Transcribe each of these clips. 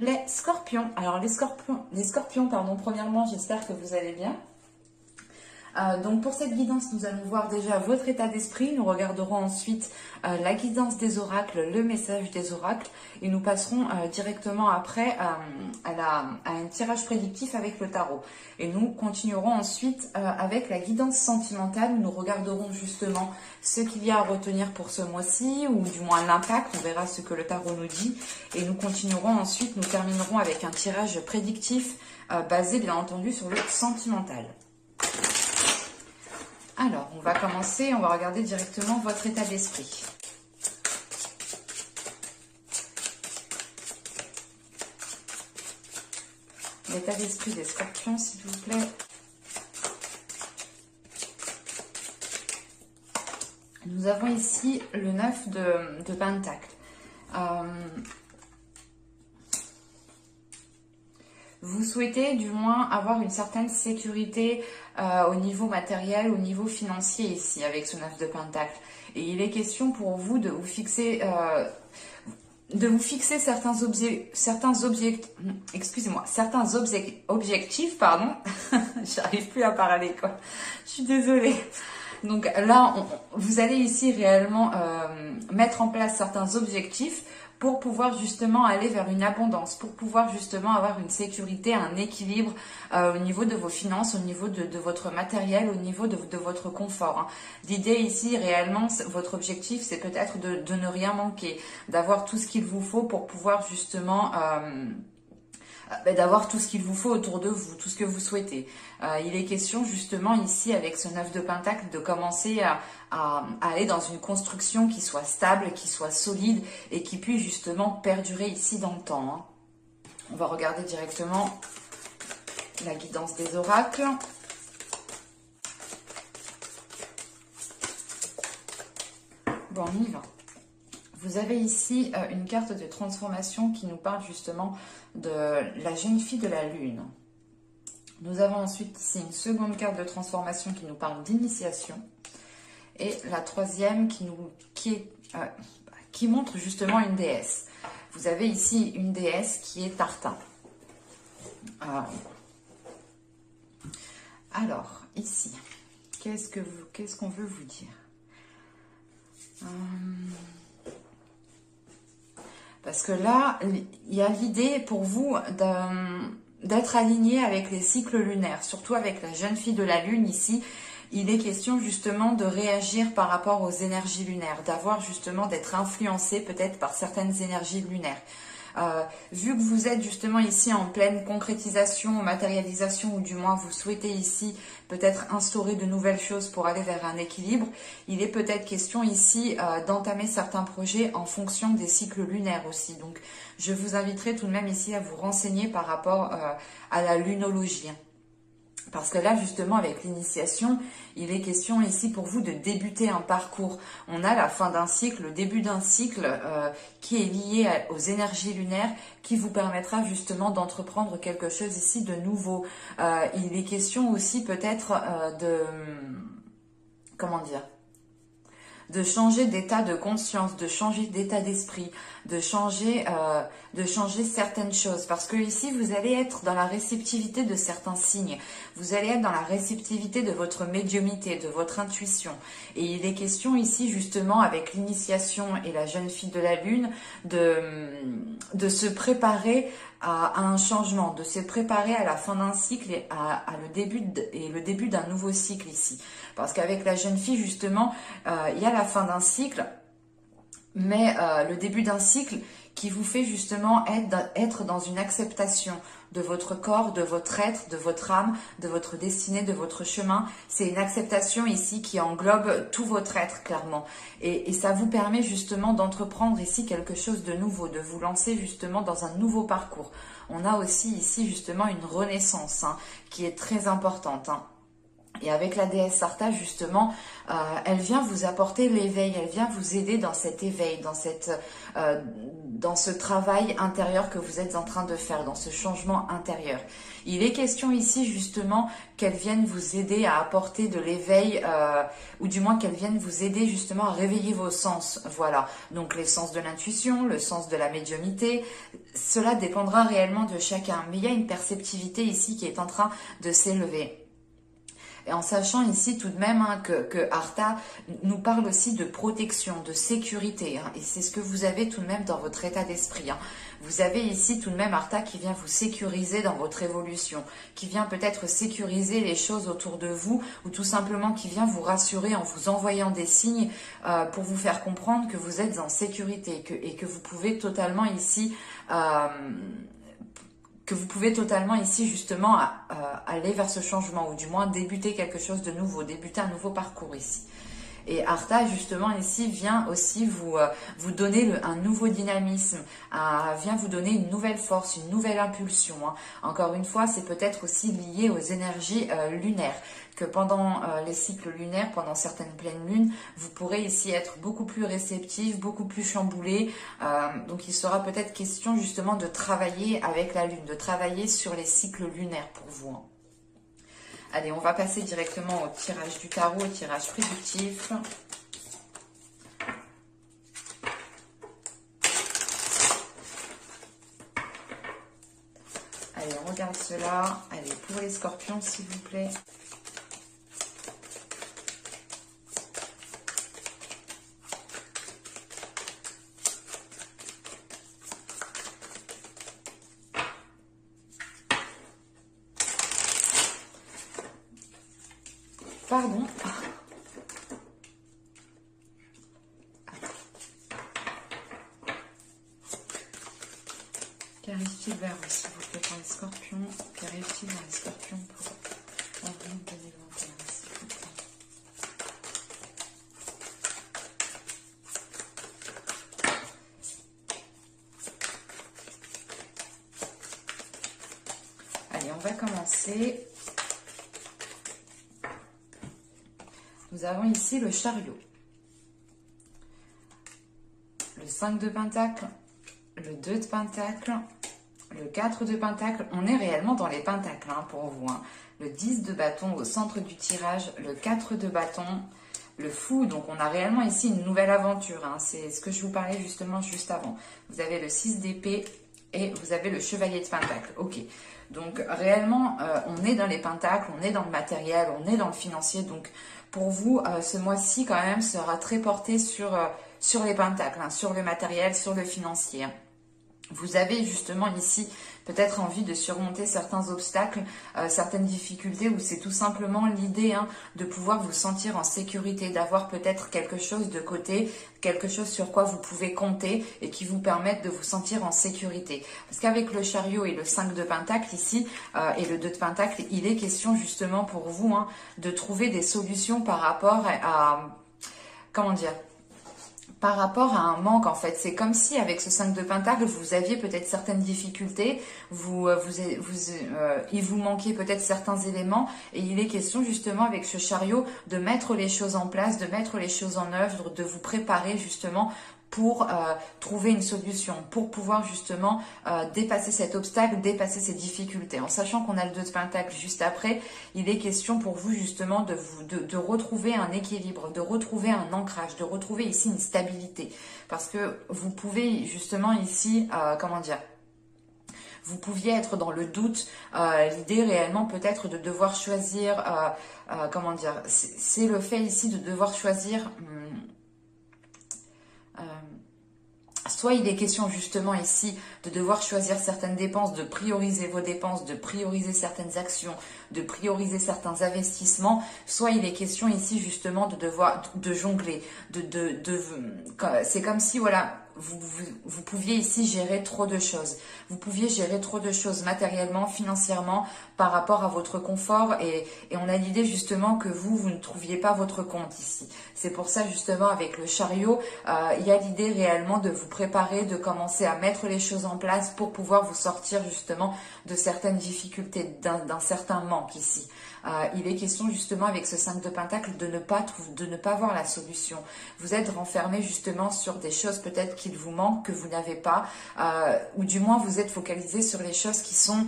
les scorpions. Alors les scorpions, pardon, premièrement, j'espère que vous allez bien. Donc pour cette guidance, nous allons voir déjà votre état d'esprit, nous regarderons ensuite la guidance des oracles, le message des oracles, et nous passerons directement après à un tirage prédictif avec le tarot. Et nous continuerons ensuite avec la guidance sentimentale, où nous regarderons justement ce qu'il y a à retenir pour ce mois-ci, ou du moins l'impact, on verra ce que le tarot nous dit, et nous continuerons ensuite, nous terminerons avec un tirage prédictif basé bien entendu sur le sentimental. Alors, on va commencer, on va regarder directement votre état d'esprit. L'état d'esprit des scorpions, s'il vous plaît. Nous avons ici le 9 de Pentacle. Vous souhaitez du moins avoir une certaine sécurité au niveau matériel, au niveau financier ici avec ce 9 de Pentacle. Et il est question pour vous de vous fixer certains objectifs, pardon. J'arrive plus à parler quoi. Je suis désolée. Donc là, vous allez ici réellement mettre en place certains objectifs pour pouvoir justement aller vers une abondance, pour pouvoir justement avoir une sécurité, un équilibre au niveau de vos finances, au niveau de votre matériel, au niveau de votre confort. Hein. L'idée ici, réellement, votre objectif, c'est peut-être de ne rien manquer, d'avoir tout ce qu'il vous faut pour pouvoir justement... d'avoir tout ce qu'il vous faut autour de vous, tout ce que vous souhaitez. Il est question justement ici avec ce 9 de Pentacle de commencer à aller dans une construction qui soit stable, qui soit solide et qui puisse justement perdurer ici dans le temps. Hein. On va regarder directement la guidance des oracles. Bon, on y va. Vous avez ici une carte de transformation qui nous parle justement de la jeune fille de la lune. Nous avons ensuite ici une seconde carte de transformation qui nous parle d'initiation. Et la troisième qui montre justement une déesse. Vous avez ici une déesse qui est Tartin. Alors, ici, qu'est-ce qu'on veut vous dire? Parce que là, il y a l'idée pour vous d'être aligné avec les cycles lunaires, surtout avec la jeune fille de la lune ici. Il est question justement de réagir par rapport aux énergies lunaires, d'être influencé peut-être par certaines énergies lunaires. Vu que vous êtes justement ici en pleine concrétisation, matérialisation, ou du moins vous souhaitez ici peut-être instaurer de nouvelles choses pour aller vers un équilibre, il est peut-être question ici d'entamer certains projets en fonction des cycles lunaires aussi. Donc je vous inviterai tout de même ici à vous renseigner par rapport à la lunologie. Parce que là, justement, avec l'initiation, il est question ici pour vous de débuter un parcours. On a la fin d'un cycle, le début d'un cycle qui est lié aux énergies lunaires, qui vous permettra justement d'entreprendre quelque chose ici de nouveau. Il est question aussi peut-être de changer d'état de conscience, de changer d'état d'esprit, de changer certaines choses. Parce que ici, vous allez être dans la réceptivité de certains signes. Vous allez être dans la réceptivité de votre médiumnité, de votre intuition. Et il est question ici, justement, avec l'initiation et la jeune fille de la lune, de se préparer à un changement, de se préparer à la fin d'un cycle et le début d'un nouveau cycle ici. Parce qu'avec la jeune fille, justement, il y a la fin d'un cycle, mais le début d'un cycle qui vous fait justement être dans une acceptation de votre corps, de votre être, de votre âme, de votre destinée, de votre chemin. C'est une acceptation ici qui englobe tout votre être, clairement. Et ça vous permet justement d'entreprendre ici quelque chose de nouveau, de vous lancer justement dans un nouveau parcours. On a aussi ici justement une renaissance qui est très importante. Et avec la déesse Artha, justement, elle vient vous apporter l'éveil, elle vient vous aider dans cet éveil, dans ce travail intérieur que vous êtes en train de faire, dans ce changement intérieur. Il est question ici justement qu'elle vienne vous aider à apporter de l'éveil, ou du moins qu'elle vienne vous aider justement à réveiller vos sens. Voilà, donc les sens de l'intuition, le sens de la médiumnité, cela dépendra réellement de chacun. Mais il y a une perceptivité ici qui est en train de s'élever. Et en sachant ici tout de même que Artha nous parle aussi de protection, de sécurité. Et c'est ce que vous avez tout de même dans votre état d'esprit. Vous avez ici tout de même Artha qui vient vous sécuriser dans votre évolution, qui vient peut-être sécuriser les choses autour de vous, ou tout simplement qui vient vous rassurer en vous envoyant des signes pour vous faire comprendre que vous êtes en sécurité et que vous pouvez totalement ici... justement aller vers ce changement, ou du moins débuter quelque chose de nouveau, débuter un nouveau parcours ici. Et Artha, justement, ici, vient aussi vous donner un nouveau dynamisme, vient vous donner une nouvelle force, une nouvelle impulsion. Encore une fois, c'est peut-être aussi lié aux énergies lunaires, que pendant les cycles lunaires, pendant certaines pleines lunes, vous pourrez ici être beaucoup plus réceptif, beaucoup plus chamboulé. Donc, il sera peut-être question, justement, de travailler avec la lune, de travailler sur les cycles lunaires pour vous. Allez, on va passer directement au tirage du tarot, au tirage prédictif. Allez, on regarde cela. Allez, pour les scorpions, s'il vous plaît. Pardon. Qu'arrive-t-il vers vous, s'il vous plaît, pour les scorpions? Qu'arrive-t-il vers les scorpions pour avril 2021, s'il vous plaît? Allez, on va commencer. Nous avons ici le chariot, le 5 de pentacle, le 2 de pentacle, le 4 de pentacle. On est réellement dans les pentacles pour vous. Le 10 de bâton au centre du tirage, le 4 de bâton, le fou. Donc on a réellement ici une nouvelle aventure. C'est ce que je vous parlais justement juste avant. Vous avez le 6 d'épée et vous avez le chevalier de pentacle. Ok. Donc réellement, on est dans les pentacles, on est dans le matériel, on est dans le financier. Donc pour vous, ce mois-ci quand même sera très porté sur les pentacles, sur le matériel, sur le financier. Vous avez justement ici peut-être envie de surmonter certains obstacles, certaines difficultés, où c'est tout simplement l'idée de pouvoir vous sentir en sécurité, d'avoir peut-être quelque chose de côté, quelque chose sur quoi vous pouvez compter et qui vous permette de vous sentir en sécurité. Parce qu'avec le chariot et le 5 de pentacle ici, et le 2 de pentacle, il est question justement pour vous de trouver des solutions par rapport à comment dire, par rapport à un manque en fait. C'est comme si avec ce 5 de pentacle, vous aviez peut-être certaines difficultés, il vous manquait peut-être certains éléments, et il est question justement avec ce chariot de mettre les choses en place, de mettre les choses en œuvre, de vous préparer justement pour trouver une solution, pour pouvoir justement dépasser cet obstacle, dépasser ces difficultés. En sachant qu'on a le 2 de pentacle juste après, il est question pour vous justement de retrouver un équilibre, de retrouver un ancrage, de retrouver ici une stabilité. Parce que vous pouvez justement ici, comment dire, vous pouviez être dans le doute, l'idée réellement peut-être de devoir choisir, comment dire, c'est le fait ici de devoir choisir... soit il est question justement ici de devoir choisir certaines dépenses, de prioriser vos dépenses, de prioriser certaines actions, de prioriser certains investissements, soit il est question ici justement de devoir de jongler, c'est comme si voilà, vous pouviez ici gérer trop de choses. Vous pouviez gérer trop de choses matériellement, financièrement, par rapport à votre confort. Et on a l'idée justement que vous ne trouviez pas votre compte ici. C'est pour ça justement avec le chariot, il y a l'idée réellement de vous préparer, de commencer à mettre les choses en place pour pouvoir vous sortir justement de certaines difficultés, d'un certain manque ici. Il est question justement avec ce 5 de Pentacle de ne pas voir la solution. Vous êtes renfermé justement sur des choses peut-être qu'il vous manque, que vous n'avez pas, ou du moins vous êtes focalisé sur les choses qui sont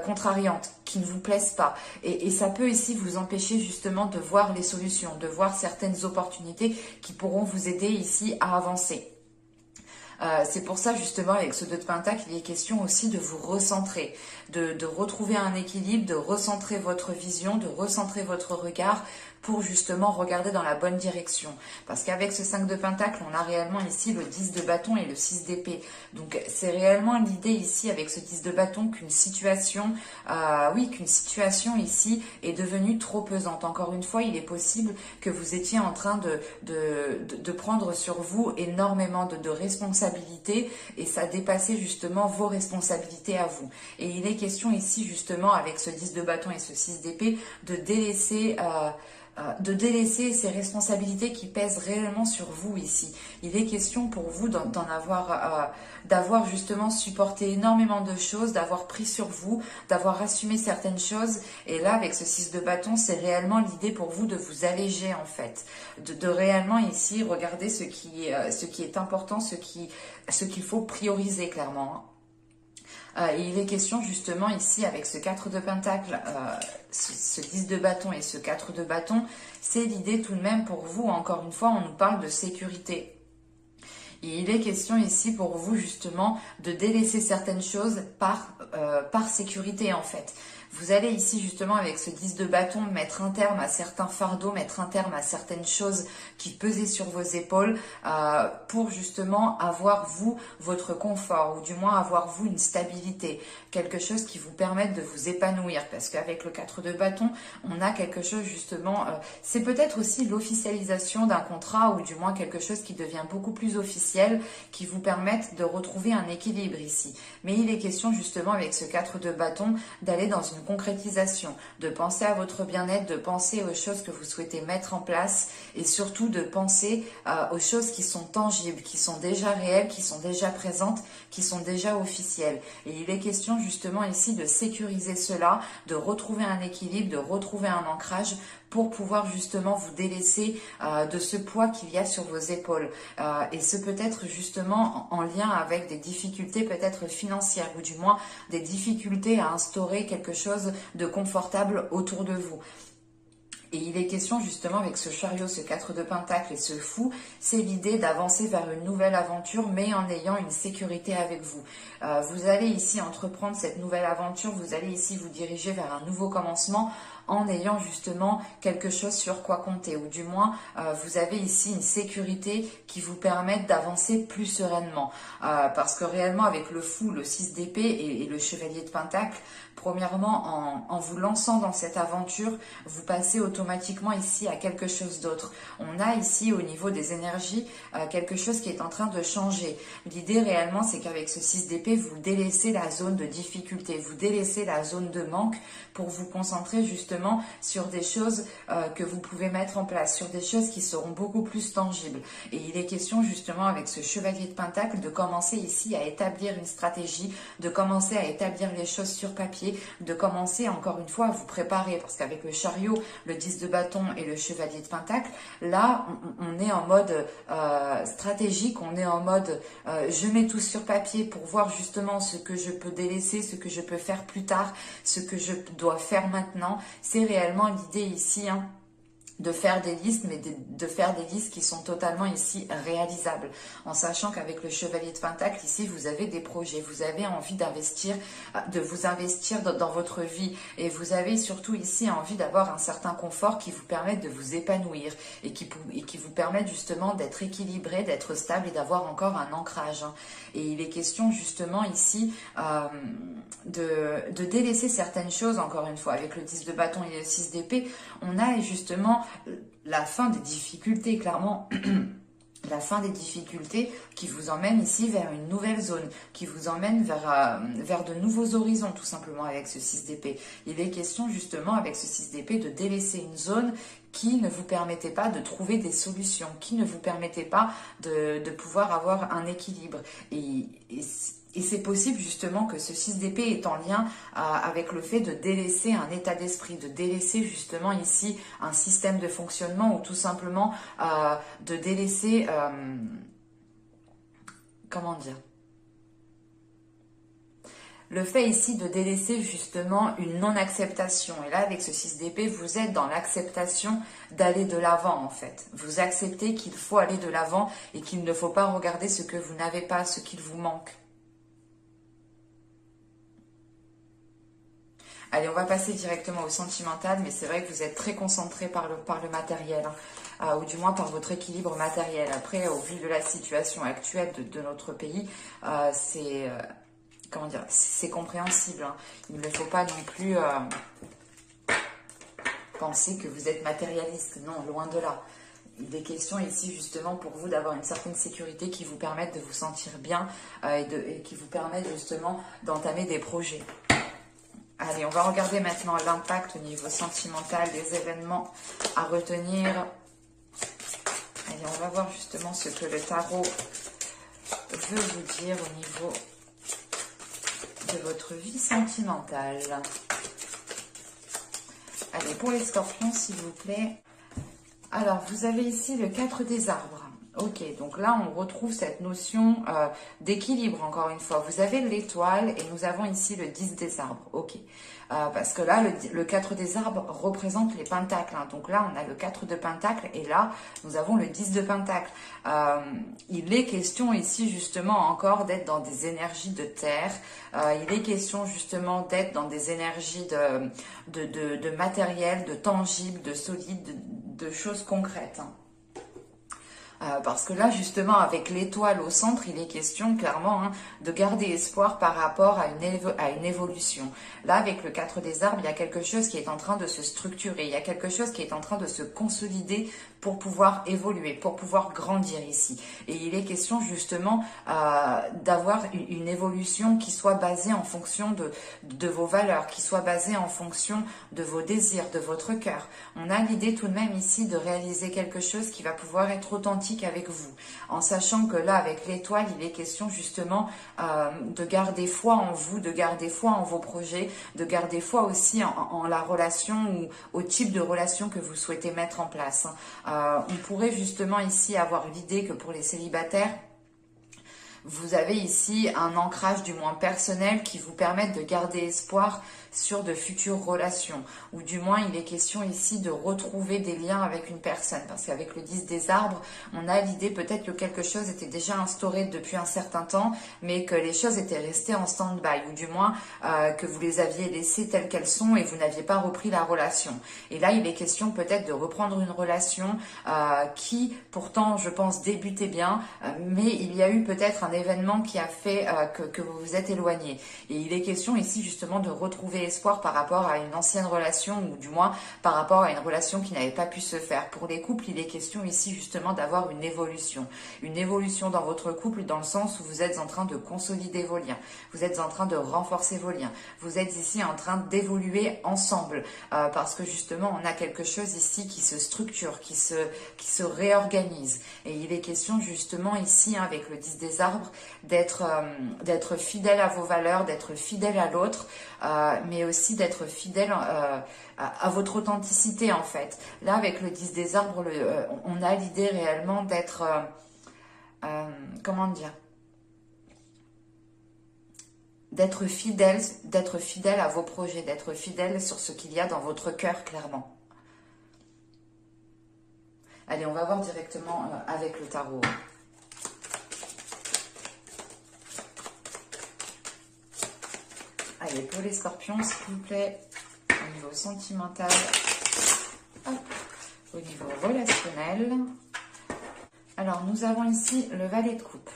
contrariantes, qui ne vous plaisent pas. Et ça peut ici vous empêcher justement de voir les solutions, de voir certaines opportunités qui pourront vous aider ici à avancer. C'est pour ça justement avec ce 2 de Pentacle, il est question aussi de vous recentrer, de retrouver un équilibre, de recentrer votre vision, de recentrer votre regard pour justement regarder dans la bonne direction. Parce qu'avec ce 5 de Pentacle, on a réellement ici le 10 de bâton et le 6 d'épée. Donc c'est réellement l'idée ici avec ce 10 de bâton qu'une situation, qu'une situation ici est devenue trop pesante. Encore une fois, il est possible que vous étiez en train de prendre sur vous énormément de responsabilités et ça dépassait justement vos responsabilités à vous. Et il est question ici justement avec ce 10 de bâton et ce 6 d'épée de délaisser ces responsabilités qui pèsent réellement sur vous ici. Il est question pour vous d'avoir justement supporté énormément de choses, d'avoir pris sur vous, d'avoir assumé certaines choses. Et là, avec ce 6 de bâton, c'est réellement l'idée pour vous de vous alléger en fait, de réellement ici regarder ce qui est important, ce qu'il faut prioriser clairement. Il est question justement ici avec ce 4 de Pentacle, ce 10 de bâton et ce 4 de bâton, c'est l'idée tout de même pour vous, encore une fois, on nous parle de sécurité. Et il est question ici pour vous justement de délaisser certaines choses par sécurité en fait. Vous allez ici justement avec ce 10 de bâton mettre un terme à certains fardeaux, mettre un terme à certaines choses qui pesaient sur vos épaules pour justement avoir vous votre confort ou du moins avoir vous une stabilité, quelque chose qui vous permette de vous épanouir parce qu'avec le 4 de bâton on a quelque chose justement, c'est peut-être aussi l'officialisation d'un contrat ou du moins quelque chose qui devient beaucoup plus officiel qui vous permette de retrouver un équilibre ici. Mais il est question justement avec ce 4 de bâton d'aller dans une concrétisation, de penser à votre bien-être, de penser aux choses que vous souhaitez mettre en place et surtout de penser aux choses qui sont tangibles, qui sont déjà réelles, qui sont déjà présentes, qui sont déjà officielles. Et il est question justement ici de sécuriser cela, de retrouver un équilibre, de retrouver un ancrage pour pouvoir justement vous délaisser de ce poids qu'il y a sur vos épaules. Et ce peut être justement en lien avec des difficultés peut-être financières ou du moins des difficultés à instaurer quelque chose de confortable autour de vous. Et il est question justement avec ce chariot, ce 4 de Pentacle et ce fou, c'est l'idée d'avancer vers une nouvelle aventure mais en ayant une sécurité avec vous. Vous allez ici entreprendre cette nouvelle aventure, vous allez ici vous diriger vers un nouveau commencement en ayant justement quelque chose sur quoi compter ou du moins vous avez ici une sécurité qui vous permette d'avancer plus sereinement parce que réellement avec le fou, le 6 d'épée et le chevalier de Pentacle, premièrement en vous lançant dans cette aventure, vous passez automatiquement ici à quelque chose d'autre. On a ici au niveau des énergies quelque chose qui est en train de changer. L'idée réellement c'est qu'avec ce 6 d'épée, vous délaissez la zone de difficulté, vous délaissez la zone de manque pour vous concentrer justement sur des choses que vous pouvez mettre en place, sur des choses qui seront beaucoup plus tangibles. Et il est question justement avec ce chevalier de Pentacle de commencer ici à établir une stratégie, de commencer à établir les choses sur papier, de commencer encore une fois à vous préparer parce qu'avec le chariot, le 10 de bâton et le chevalier de Pentacle, là on est en mode stratégique, on est en mode je mets tout sur papier pour voir justement ce que je peux délaisser, ce que je peux faire plus tard, ce que je dois faire maintenant. C'est réellement l'idée ici de faire des listes, mais de faire des listes qui sont totalement ici réalisables. En sachant qu'avec le chevalier de Pentacle, ici, vous avez des projets, vous avez envie d'investir, de vous investir dans votre vie. Et vous avez surtout ici envie d'avoir un certain confort qui vous permette de vous épanouir et qui vous permette justement d'être équilibré, d'être stable et d'avoir encore un ancrage. Et il est question justement ici de délaisser certaines choses, encore une fois. Avec le 10 de bâton et le 6 d'épée, on a justement la fin des difficultés, clairement. la fin des difficultés qui vous emmène ici vers une nouvelle zone, qui vous emmène vers de nouveaux horizons tout simplement avec ce 6 d'épée. Il est question justement avec ce 6 d'épée de délaisser une zone qui ne vous permettait pas de trouver des solutions, qui ne vous permettait pas de pouvoir avoir un équilibre. Et c'est possible justement que ce 6 d'épée est en lien avec le fait de délaisser un état d'esprit, de délaisser justement ici un système de fonctionnement ou tout simplement de délaisser, comment dire, le fait ici de délaisser justement une non-acceptation. Et là, avec ce 6 d'épée, vous êtes dans l'acceptation d'aller de l'avant en fait. Vous acceptez qu'il faut aller de l'avant et qu'il ne faut pas regarder ce que vous n'avez pas, ce qu'il vous manque. Allez, on va passer directement au sentimental, mais c'est vrai que vous êtes très concentré par le matériel, hein, ou du moins par votre équilibre matériel. Après, au vu de la situation actuelle de notre pays, c'est comment dire, c'est compréhensible. Hein. Il ne faut pas non plus penser que vous êtes matérialiste. Non, loin de là. Il est question ici justement pour vous d'avoir une certaine sécurité qui vous permette de vous sentir bien et qui vous permette justement d'entamer des projets. Allez, on va regarder maintenant l'impact au niveau sentimental des événements à retenir. Allez, on va voir justement ce que le tarot veut vous dire au niveau de votre vie sentimentale. Allez, pour les scorpions, s'il vous plaît. Alors, vous avez ici le 4 des arbres. Ok, donc là, on retrouve cette notion d'équilibre, encore une fois. Vous avez l'étoile et nous avons ici le 10 des arbres. Ok, parce que là, le 4 des arbres représente les pentacles. Hein. Donc là, on a le 4 de pentacles et là, nous avons le 10 de pentacles. Il est question ici, justement, encore d'être dans des énergies de terre. Il est question, justement, d'être dans des énergies de matériel, de tangible, de solide, de choses concrètes. Hein. Parce que là, justement, avec l'étoile au centre, il est question clairement hein, de garder espoir par rapport à une évolution. Là, avec le 4 des arbres, il y a quelque chose qui est en train de se structurer. Il y a quelque chose qui est en train de se consolider pour pouvoir évoluer, pour pouvoir grandir ici. Et il est question justement d'avoir une évolution qui soit basée en fonction de vos valeurs, qui soit basée en fonction de vos désirs, de votre cœur. On a l'idée tout de même ici de réaliser quelque chose qui va pouvoir être authentique avec vous, en sachant que là, avec l'étoile, il est question justement de garder foi en vous, de garder foi en vos projets, de garder foi aussi en la relation ou au type de relation que vous souhaitez mettre en place. On pourrait justement ici avoir l'idée que pour les célibataires, vous avez ici un ancrage du moins personnel qui vous permet de garder espoir sur de futures relations. Ou du moins, il est question ici de retrouver des liens avec une personne. Parce qu'avec le 10 des arbres, on a l'idée peut-être que quelque chose était déjà instauré depuis un certain temps, mais que les choses étaient restées en stand-by. Ou du moins, que vous les aviez laissées telles qu'elles sont et vous n'aviez pas repris la relation. Et là, il est question peut-être de reprendre une relation qui, pourtant, je pense, débutait bien, mais il y a eu peut-être un événement qui a fait que vous vous êtes éloigné. Et il est question ici justement de retrouver espoir par rapport à une ancienne relation ou du moins par rapport à une relation qui n'avait pas pu se faire. Pour les couples, il est question ici justement d'avoir une évolution dans votre couple dans le sens où vous êtes en train de consolider vos liens, vous êtes en train de renforcer vos liens, vous êtes ici en train d'évoluer ensemble parce que justement on a quelque chose ici qui se structure, qui se réorganise et il est question justement ici avec le 10 des arbres d'être fidèle à vos valeurs, d'être fidèle à l'autre, mais aussi d'être fidèle à votre authenticité en fait. Là avec le 10 des arbres, on a l'idée réellement d'être, comment dire, d'être fidèle à vos projets, d'être fidèle sur ce qu'il y a dans votre cœur clairement. Allez, on va voir directement avec le tarot. Allez, pour les scorpions, s'il vous plaît, au niveau sentimental, hop, au niveau relationnel. Alors, nous avons ici le valet de coupe,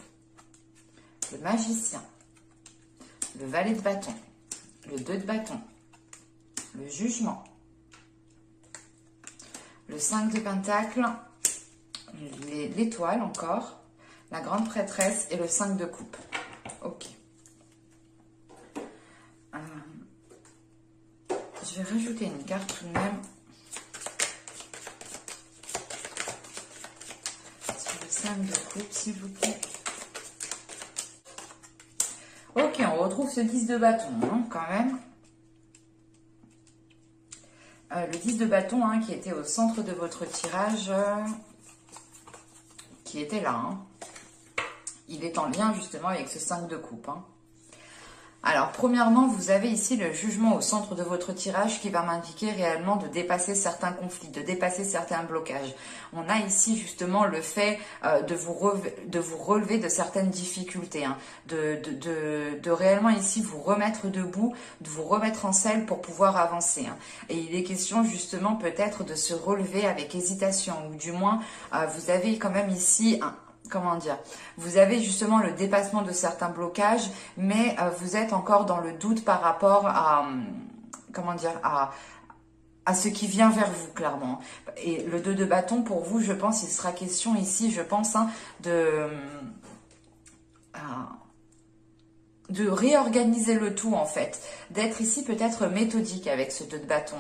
le magicien, le valet de bâton, le 2 de bâton, le jugement, le 5 de pentacle, l'étoile encore, la grande prêtresse et le 5 de coupe. Ok. Je vais rajouter une carte tout de même. Sur le 5 de coupe, s'il vous plaît. Ok, on retrouve ce 10 de bâton, hein, quand même. Le 10 de bâton, hein, qui était au centre de votre tirage, qui était là. Hein. Il est en lien justement avec ce 5 de coupe. Hein. Alors, premièrement, vous avez ici le jugement au centre de votre tirage qui va m'indiquer réellement de dépasser certains conflits, de dépasser certains blocages. On a ici justement le fait de vous relever de certaines difficultés, hein, de réellement ici vous remettre debout, de vous remettre en selle pour pouvoir avancer. Hein. Et il est question justement peut-être de se relever avec hésitation, ou du moins vous avez quand même ici comment dire, vous avez justement le dépassement de certains blocages, mais vous êtes encore dans le doute par rapport à, comment dire, à ce qui vient vers vous, clairement. Et le 2 de bâton, pour vous, je pense, il sera question ici, je pense, hein, de réorganiser le tout, en fait. D'être ici peut-être méthodique avec ce 2 de bâton.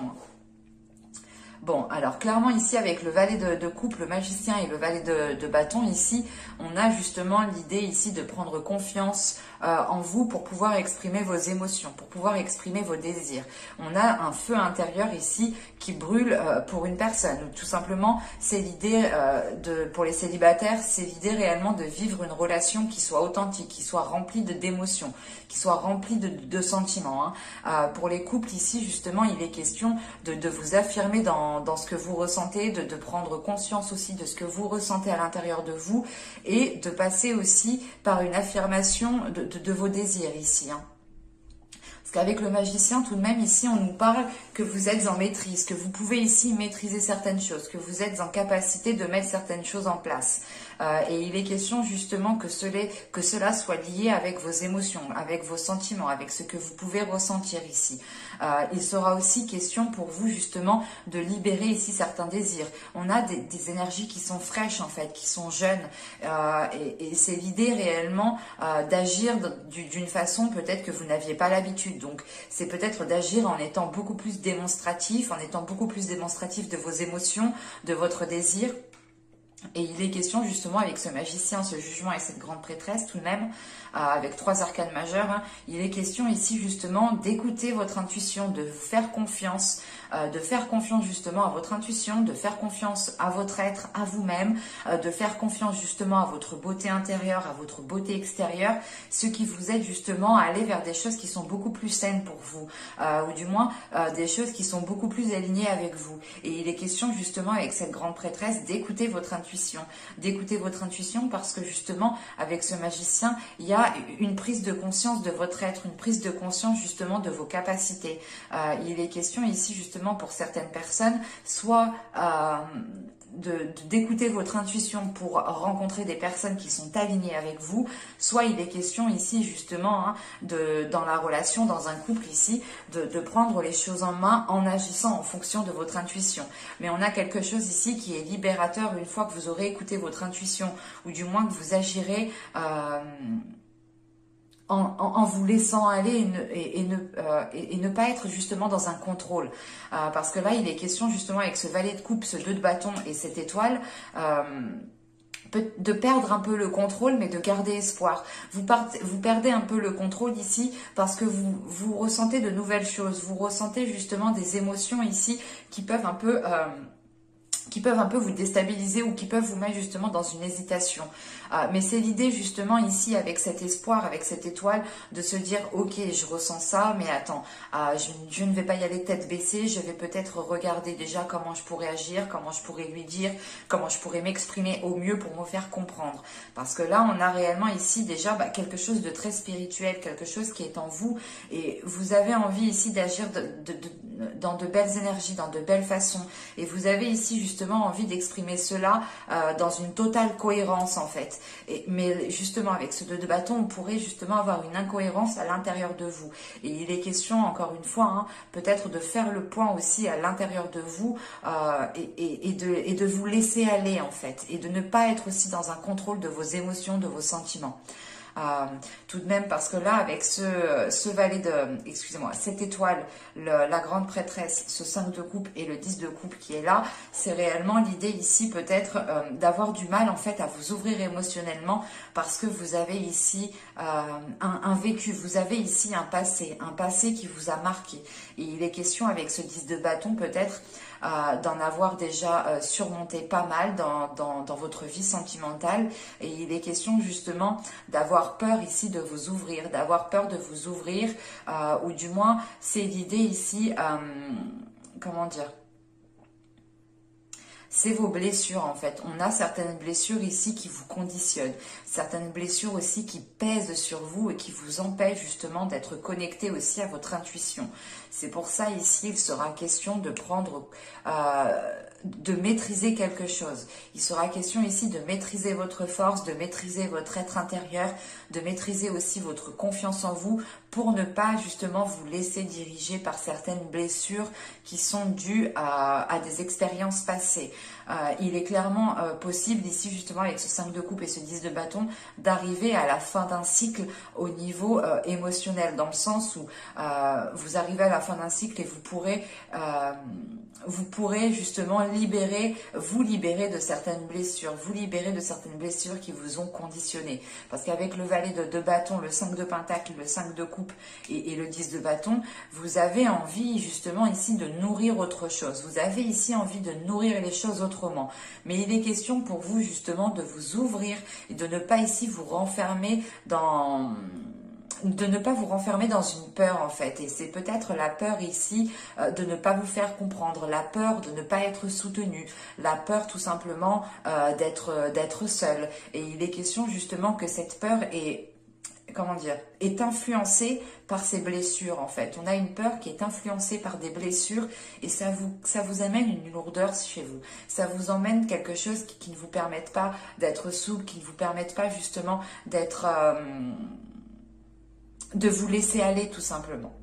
Bon, alors clairement ici avec le valet de coupe, le magicien et le valet de bâton, ici, on a justement l'idée ici de prendre confiance en vous pour pouvoir exprimer vos émotions, pour pouvoir exprimer vos désirs. On a un feu intérieur ici qui brûle pour une personne. Tout simplement, c'est l'idée pour les célibataires, c'est l'idée réellement de vivre une relation qui soit authentique, qui soit remplie d'émotions, qui soit remplie de sentiments. Hein. Pour les couples ici, justement, il est question de vous affirmer dans ce que vous ressentez, de prendre conscience aussi de ce que vous ressentez à l'intérieur de vous et de passer aussi par une affirmation de vos désirs ici. Hein. Parce qu'avec le magicien, tout de même, ici, on nous parle que vous êtes en maîtrise, que vous pouvez ici maîtriser certaines choses, que vous êtes en capacité de mettre certaines choses en place. Et il est question justement que cela soit lié avec vos émotions, avec vos sentiments, avec ce que vous pouvez ressentir ici. Il sera aussi question pour vous justement de libérer ici certains désirs. On a des énergies qui sont fraîches en fait, qui sont jeunes. Et c'est l'idée réellement d'agir d'une façon peut-être que vous n'aviez pas l'habitude. Donc c'est peut-être d'agir en étant beaucoup plus démonstratif, en étant beaucoup plus démonstratif de vos émotions, de votre désir. Et il est question justement avec ce magicien, ce jugement et cette grande prêtresse tout de même, avec 3 arcanes majeures, hein, il est question ici justement d'écouter votre intuition, de vous faire confiance justement à votre intuition, de faire confiance à votre être, à vous-même, de faire confiance justement à votre beauté intérieure, à votre beauté extérieure, ce qui vous aide justement à aller vers des choses qui sont beaucoup plus saines pour vous, ou du moins des choses qui sont beaucoup plus alignées avec vous. Et il est question justement avec cette grande prêtresse d'écouter votre intuition parce que justement avec ce magicien il y a une prise de conscience de votre être, une prise de conscience justement de vos capacités. Il est question ici justement pour certaines personnes soit d'écouter votre intuition pour rencontrer des personnes qui sont alignées avec vous, soit il est question ici justement hein, dans la relation, dans un couple ici, de prendre les choses en main en agissant en fonction de votre intuition. Mais on a quelque chose ici qui est libérateur une fois que vous aurez écouté votre intuition, ou du moins que vous agirez en vous laissant aller et ne pas être justement dans un contrôle. Parce que là, il est question justement avec ce valet de coupe, ce 2 de bâton et cette étoile, de perdre un peu le contrôle, mais de garder espoir. Vous perdez un peu le contrôle ici parce que vous ressentez de nouvelles choses. Vous ressentez justement des émotions ici qui peuvent un peu vous déstabiliser ou qui peuvent vous mettre justement dans une hésitation. Mais c'est l'idée justement ici avec cet espoir, avec cette étoile, de se dire ok, je ressens ça, mais attends, je ne vais pas y aller tête baissée, je vais peut-être regarder déjà comment je pourrais agir, comment je pourrais lui dire, comment je pourrais m'exprimer au mieux pour me faire comprendre. Parce que là, on a réellement ici déjà quelque chose de très spirituel, quelque chose qui est en vous et vous avez envie ici d'agir dans de belles énergies, dans de belles façons. Et vous avez ici justement envie d'exprimer cela dans une totale cohérence en fait. Mais justement avec ce 2 de bâton, on pourrait justement avoir une incohérence à l'intérieur de vous. Et il est question encore une fois, hein, peut-être de faire le point aussi à l'intérieur de vous et de vous laisser aller en fait. Et de ne pas être aussi dans un contrôle de vos émotions, de vos sentiments. Tout de même parce que là avec ce valet de, excusez-moi, cette étoile, la grande prêtresse, ce 5 de coupe et le 10 de coupe qui est là, c'est réellement l'idée ici peut-être d'avoir du mal en fait à vous ouvrir émotionnellement parce que vous avez ici un vécu, vous avez ici un passé qui vous a marqué. Et il est question avec ce 10 de bâton peut-être d'en avoir déjà surmonté pas mal dans votre vie sentimentale. Et il est question justement d'avoir peur ici de vous ouvrir, ou du moins c'est l'idée ici, comment dire, c'est vos blessures en fait. On a certaines blessures ici qui vous conditionnent, certaines blessures aussi qui pèsent sur vous et qui vous empêchent justement d'être connecté aussi à votre intuition. C'est pour ça ici il sera question de prendre, de maîtriser quelque chose. Il sera question ici de maîtriser votre force, de maîtriser votre être intérieur, de maîtriser aussi votre confiance en vous pour ne pas justement vous laisser diriger par certaines blessures qui sont dues à des expériences passées. Il est clairement possible ici justement avec ce 5 de coupe et ce 10 de bâton d'arriver à la fin d'un cycle au niveau émotionnel, dans le sens où vous arrivez à la fin d'un cycle et vous pourrez justement vous libérer de certaines blessures, qui vous ont conditionné. Parce qu'avec le valet de bâton, le 5 de pentacle, le 5 de coupe et le 10 de bâton, vous avez envie justement ici de nourrir autre chose. Vous avez ici envie de nourrir les choses autrement. Mais il est question pour vous justement de vous ouvrir et de ne pas ici vous renfermer dans une peur en fait. Et c'est peut-être la peur ici de ne pas vous faire comprendre, la peur de ne pas être soutenu, la peur tout simplement d'être seul. Et il est question justement que cette peur est influencée par ces blessures en fait. On a une peur qui est influencée par des blessures et ça vous amène une lourdeur chez vous. Ça vous emmène quelque chose qui ne vous permette pas d'être souple, qui ne vous permette pas justement de vous laisser aller tout simplement.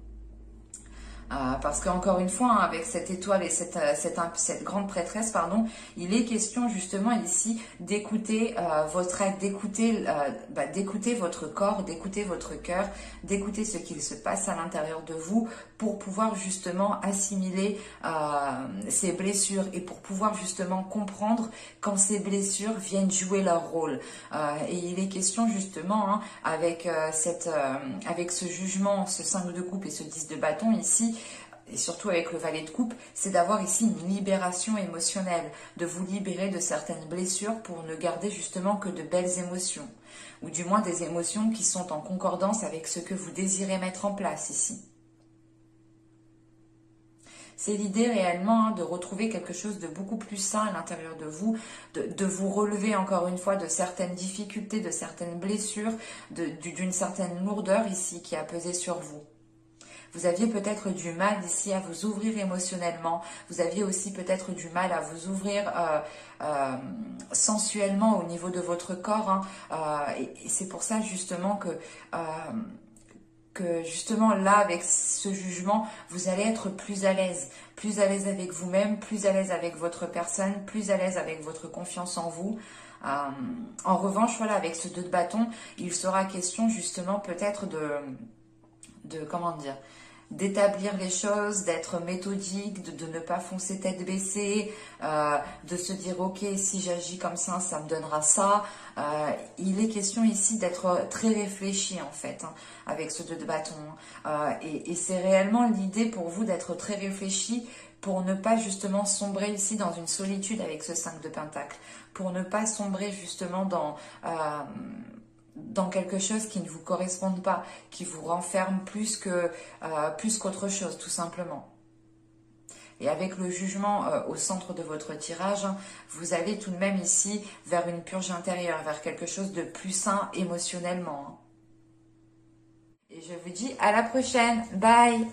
Parce qu'encore une fois, hein, avec cette étoile et cette grande prêtresse, pardon, il est question justement ici d'écouter votre être, d'écouter votre corps, d'écouter votre cœur, d'écouter ce qu'il se passe à l'intérieur de vous pour pouvoir justement assimiler ces blessures et pour pouvoir justement comprendre quand ces blessures viennent jouer leur rôle. Et il est question justement, hein, avec ce jugement, ce 5 de coupe et ce 10 de bâton ici, et surtout avec le valet de coupe, c'est d'avoir ici une libération émotionnelle, de vous libérer de certaines blessures pour ne garder justement que de belles émotions, ou du moins des émotions qui sont en concordance avec ce que vous désirez mettre en place ici. C'est l'idée réellement, hein, de retrouver quelque chose de beaucoup plus sain à l'intérieur de vous, de vous relever encore une fois de certaines difficultés, de certaines blessures, d'une certaine lourdeur ici qui a pesé sur vous. Vous aviez peut-être du mal ici à vous ouvrir émotionnellement. Vous aviez aussi peut-être du mal à vous ouvrir sensuellement au niveau de votre corps. Hein. Et c'est pour ça justement que justement là, avec ce jugement, vous allez être plus à l'aise avec vous-même, plus à l'aise avec votre personne, plus à l'aise avec votre confiance en vous. En revanche, voilà, avec ce 2 de bâton, il sera question justement peut-être d'établir les choses, d'être méthodique, de ne pas foncer tête baissée, de se dire ok, si j'agis comme ça me donnera ça. Il est question ici d'être très réfléchi en fait, hein, avec ce 2 de bâton. Et c'est réellement l'idée pour vous d'être très réfléchi pour ne pas justement sombrer ici dans une solitude avec ce 5 de pentacle, pour ne pas sombrer justement dans quelque chose qui ne vous corresponde pas, qui vous renferme plus qu'autre chose, tout simplement. Et avec le jugement au centre de votre tirage, hein, vous allez tout de même ici vers une purge intérieure, vers quelque chose de plus sain émotionnellement. Hein. Et je vous dis à la prochaine. Bye!